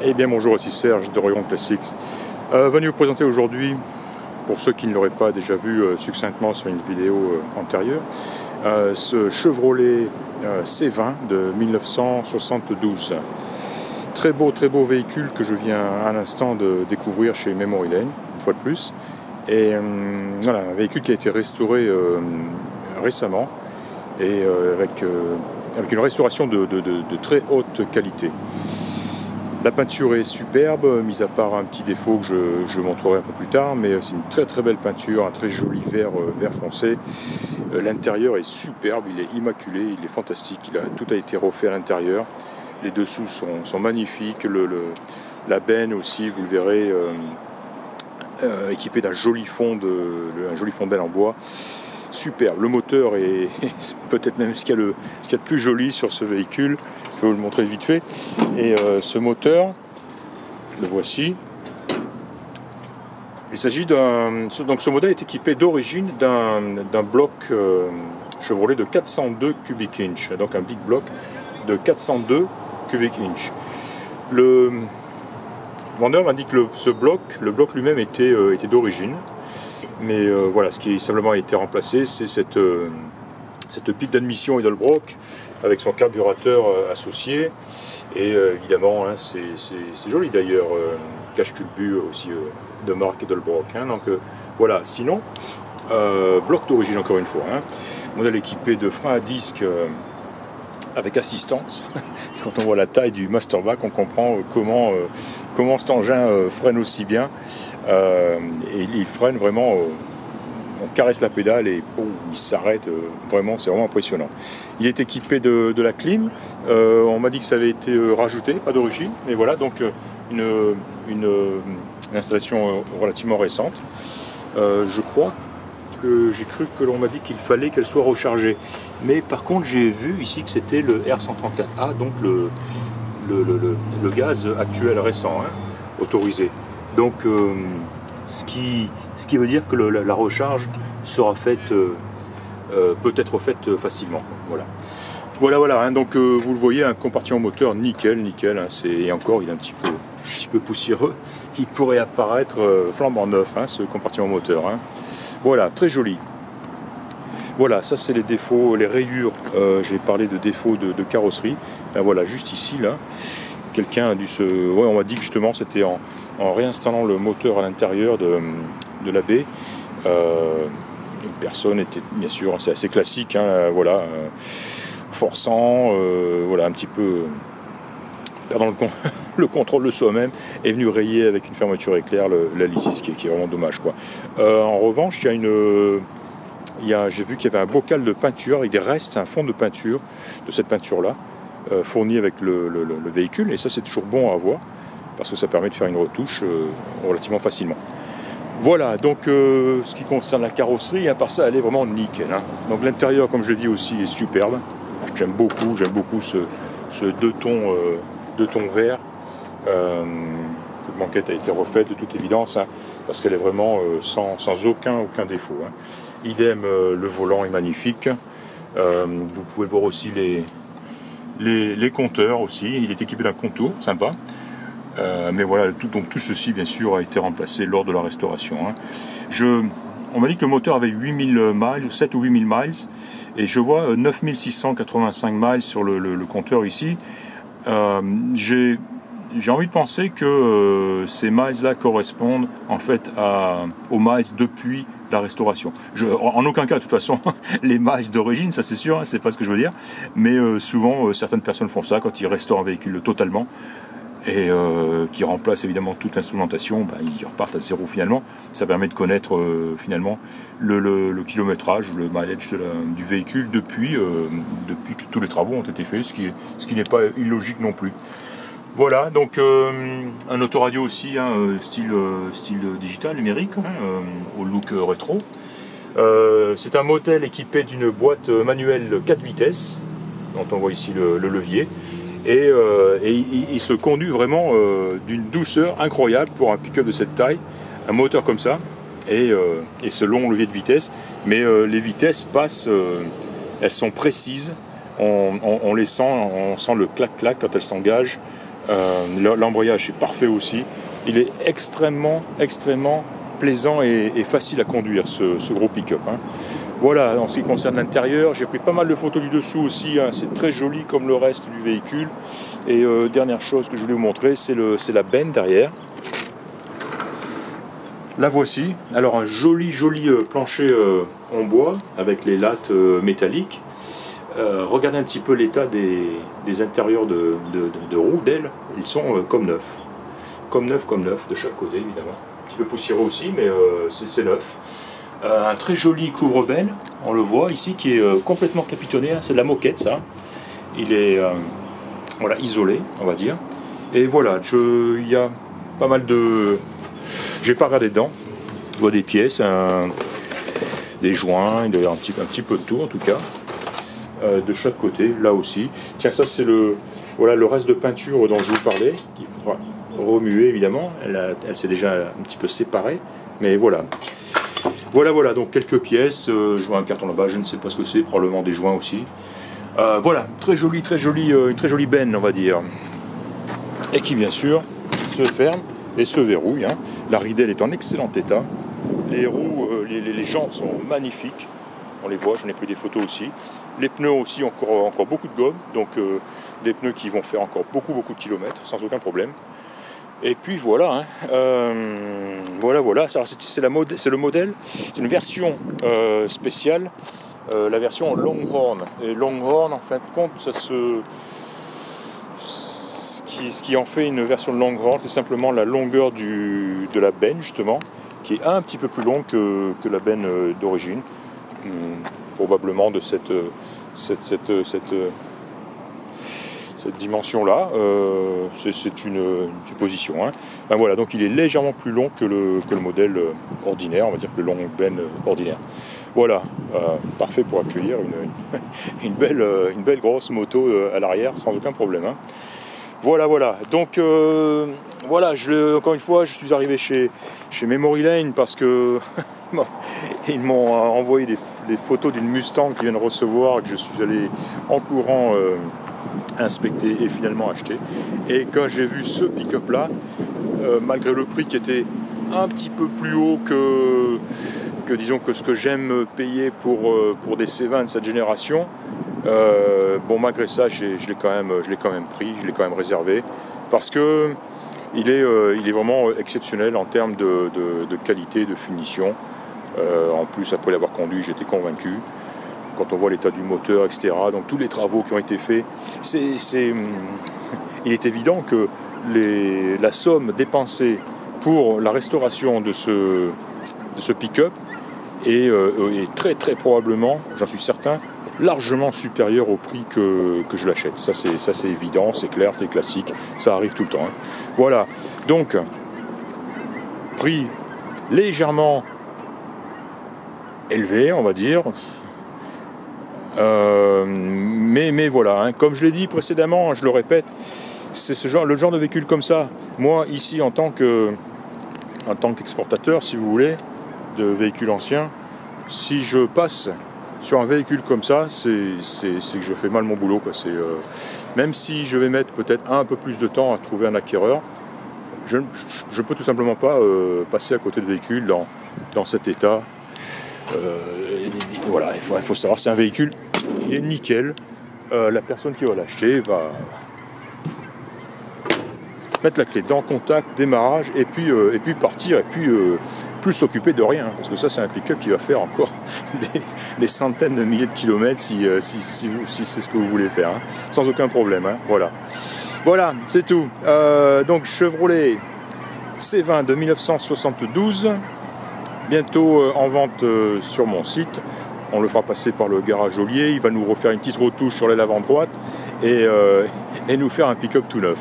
Eh bien bonjour, ici Serge de Royan Classics. Venu vous présenter aujourd'hui, pour ceux qui ne l'auraient pas déjà vu succinctement sur une vidéo antérieure, ce Chevrolet C20 de 1972. Très beau véhicule que je viens à l'instant de découvrir chez Memory Lane, une fois de plus. Et voilà, un véhicule qui a été restauré récemment et avec une restauration de très haute qualité. La peinture est superbe, mis à part un petit défaut que je montrerai un peu plus tard, mais c'est une très belle peinture, un très joli vert foncé. L'intérieur est superbe, il est immaculé, il est fantastique, tout a été refait à l'intérieur. Les dessous sont magnifiques, la benne aussi, vous le verrez, équipée d'un joli fond de benne en bois. Superbe, le moteur est peut-être même ce qu'il y a de plus joli sur ce véhicule. Je vais vous le montrer vite fait. Et ce moteur, le voici. Il s'agit donc ce modèle est équipé d'origine d'un bloc Chevrolet de 402 cubic inch, donc un big block de 402 cubic inch. Le vendeur m'a dit que ce bloc, le bloc lui-même était d'origine, mais voilà, ce qui simplement a été remplacé, c'est cette pile d'admission Edelbrock avec son carburateur associé, et évidemment hein, c'est joli d'ailleurs, cache-culbut aussi de marque Edelbrock, hein, donc voilà. Sinon bloc d'origine encore une fois, hein, modèle équipé de freins à disque avec assistance. Quand on voit la taille du Masterback, on comprend comment cet engin freine aussi bien, et il freine vraiment, on caresse la pédale et boum, il s'arrête, vraiment, c'est vraiment impressionnant. Il est équipé de la clim, on m'a dit que ça avait été rajouté, pas d'origine, mais voilà, donc une installation relativement récente. Je crois que j'ai cru que l'on m'a dit qu'il fallait qu'elle soit rechargée, mais par contre j'ai vu ici que c'était le R134A, donc le gaz actuel récent, hein, autorisé. Donc ce qui veut dire que la recharge sera faite, peut être faite facilement. Voilà, hein, donc vous le voyez, un compartiment moteur nickel, hein, et encore il est un petit peu poussiéreux, il pourrait apparaître flambant neuf, hein, ce compartiment moteur, hein. Voilà, très joli. Voilà, ça c'est les défauts, les rayures. J'ai parlé de défauts de carrosserie. Ben voilà, juste ici, là, quelqu'un a dû se... Ouais, on m'a dit que justement c'était en réinstallant le moteur à l'intérieur de la baie. Une personne était, bien sûr, c'est assez classique, hein, voilà, forçant, voilà, un petit peu perdant le contrôle de soi-même, est venu rayer avec une fermeture éclair la lisse, ce qui est vraiment dommage, quoi. En revanche, j'ai vu qu'il y avait un bocal de peinture avec des restes, un fond de peinture de cette peinture-là, fourni avec le véhicule, et ça c'est toujours bon à avoir parce que ça permet de faire une retouche relativement facilement. Voilà, donc ce qui concerne la carrosserie, à part ça, elle est vraiment nickel, hein. Donc l'intérieur, comme je l'ai dit aussi, est superbe. J'aime beaucoup ce deux tons vert. Cette banquette a été refaite de toute évidence, hein, parce qu'elle est vraiment sans aucun défaut, hein. Idem, le volant est magnifique. Vous pouvez voir aussi les compteurs aussi. Il est équipé d'un contour, sympa. Mais voilà, tout ceci bien sûr a été remplacé lors de la restauration, hein. On m'a dit que le moteur avait 8000 miles, 7 ou 8000 miles, et je vois 9685 miles sur le compteur ici. J'ai envie de penser que ces miles-là correspondent en fait aux miles depuis la restauration. En aucun cas, de toute façon, les miles d'origine, ça c'est sûr, hein, c'est pas ce que je veux dire, mais souvent certaines personnes font ça quand ils restaurent un véhicule totalement, et qui remplacent évidemment toute l'instrumentation, ils repartent à zéro finalement. Ça permet de connaître finalement le kilométrage, le mileage du véhicule depuis que tous les travaux ont été faits, ce qui n'est pas illogique non plus. Voilà, donc un autoradio aussi, hein, style digital, numérique, hein, au look rétro. C'est un modèle équipé d'une boîte manuelle 4 vitesses, dont on voit ici le levier, et il se conduit vraiment d'une douceur incroyable pour un pick-up de cette taille, un moteur comme ça, et ce long levier de vitesse, mais les vitesses passent, elles sont précises, on les sent, on sent le clac-clac quand elles s'engagent. L'embrayage est parfait aussi. Il est extrêmement plaisant et facile à conduire, ce gros pick-up. Hein. Voilà, en ce qui concerne l'intérieur, j'ai pris pas mal de photos du dessous aussi, hein. C'est très joli comme le reste du véhicule. Et dernière chose que je voulais vous montrer, c'est la benne derrière. La voici. Alors un joli plancher en bois avec les lattes métalliques. Regardez un petit peu l'état des intérieurs de roues, d'ailes. Ils sont comme neufs. Comme neuf de chaque côté évidemment. Un petit peu poussiéreux aussi, mais c'est neuf. Un très joli couvre-benne, on le voit ici, qui est complètement capitonné. Hein. C'est de la moquette ça. Il est voilà, isolé, on va dire. Et voilà, il y a pas mal de... J'ai pas regardé dedans. Je vois des pièces, des joints, un petit peu de tout en tout cas. De chaque côté, là aussi. Tiens, ça c'est voilà, le reste de peinture dont je vous parlais. Il faudra remuer évidemment. Elle s'est déjà un petit peu séparée. Mais voilà. Voilà, donc quelques pièces. Je vois un carton là-bas, je ne sais pas ce que c'est, probablement des joints aussi. Voilà, une très jolie benne, on va dire. Et qui bien sûr se ferme et se verrouille. Hein. La ridelle est en excellent état. Les roues, les jantes sont magnifiques. On les voit, j'en ai pris des photos aussi. Les pneus aussi, encore beaucoup de gomme. Donc des pneus qui vont faire encore beaucoup de kilomètres sans aucun problème. Et puis voilà, hein. Voilà. C'est le modèle, c'est une version spéciale, la version Longhorn. Et Longhorn, en fin de compte, ce qui en fait une version de Longhorn, c'est simplement la longueur de la benne, justement, qui est un petit peu plus longue que la benne d'origine, probablement de cette dimension-là, c'est une supposition. Hein. Ben voilà, donc il est légèrement plus long que le modèle ordinaire, on va dire que le long benne ordinaire. Voilà, parfait pour accueillir une belle grosse moto à l'arrière sans aucun problème. Hein. Voilà. Donc voilà, encore une fois, je suis arrivé chez Memory Lane parce que ils m'ont envoyé des photos d'une Mustang qu'ils viennent recevoir, que je suis allé en courant inspecter et finalement acheter. Et quand j'ai vu ce pick-up là, malgré le prix qui était un petit peu plus haut que disons que ce que j'aime payer pour des C20 de cette génération, bon, malgré ça je l'ai quand même pris, je l'ai quand même réservé parce que il est vraiment exceptionnel en termes de qualité, de finition. En plus, après l'avoir conduit, j'étais convaincu. Quand on voit l'état du moteur, etc., donc tous les travaux qui ont été faits, il est évident que la somme dépensée pour la restauration de ce pick-up est très probablement, j'en suis certain, largement supérieur au prix que je l'achète. Ça c'est évident, c'est clair, c'est classique, ça arrive tout le temps. Hein. Voilà, donc prix légèrement élevé, on va dire. Mais voilà, hein, comme je l'ai dit précédemment, je le répète, c'est le genre de véhicule comme ça. Moi, ici, en tant qu'exportateur, si vous voulez, de véhicules anciens, si je passe sur un véhicule comme ça, c'est que je fais mal mon boulot, quoi. Même si je vais mettre peut-être un peu plus de temps à trouver un acquéreur, je peux tout simplement pas passer à côté de véhicules dans cet état. Voilà, il faut savoir, c'est un véhicule, il est nickel. La personne qui va l'acheter va mettre la clé dans contact, démarrage, et puis partir, et puis plus s'occuper de rien, parce que ça c'est un pick-up qui va faire encore des centaines de milliers de kilomètres si c'est ce que vous voulez faire, hein, sans aucun problème. Hein, voilà, c'est tout. Donc Chevrolet C20 de 1972. Bientôt en vente sur mon site. On le fera passer par le garage Ollier. Il va nous refaire une petite retouche sur l'aile avant droite et nous faire un pick-up tout neuf.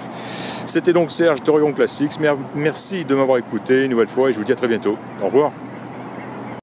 C'était donc Serge d'Orion Classics. Merci de m'avoir écouté une nouvelle fois et je vous dis à très bientôt. Au revoir.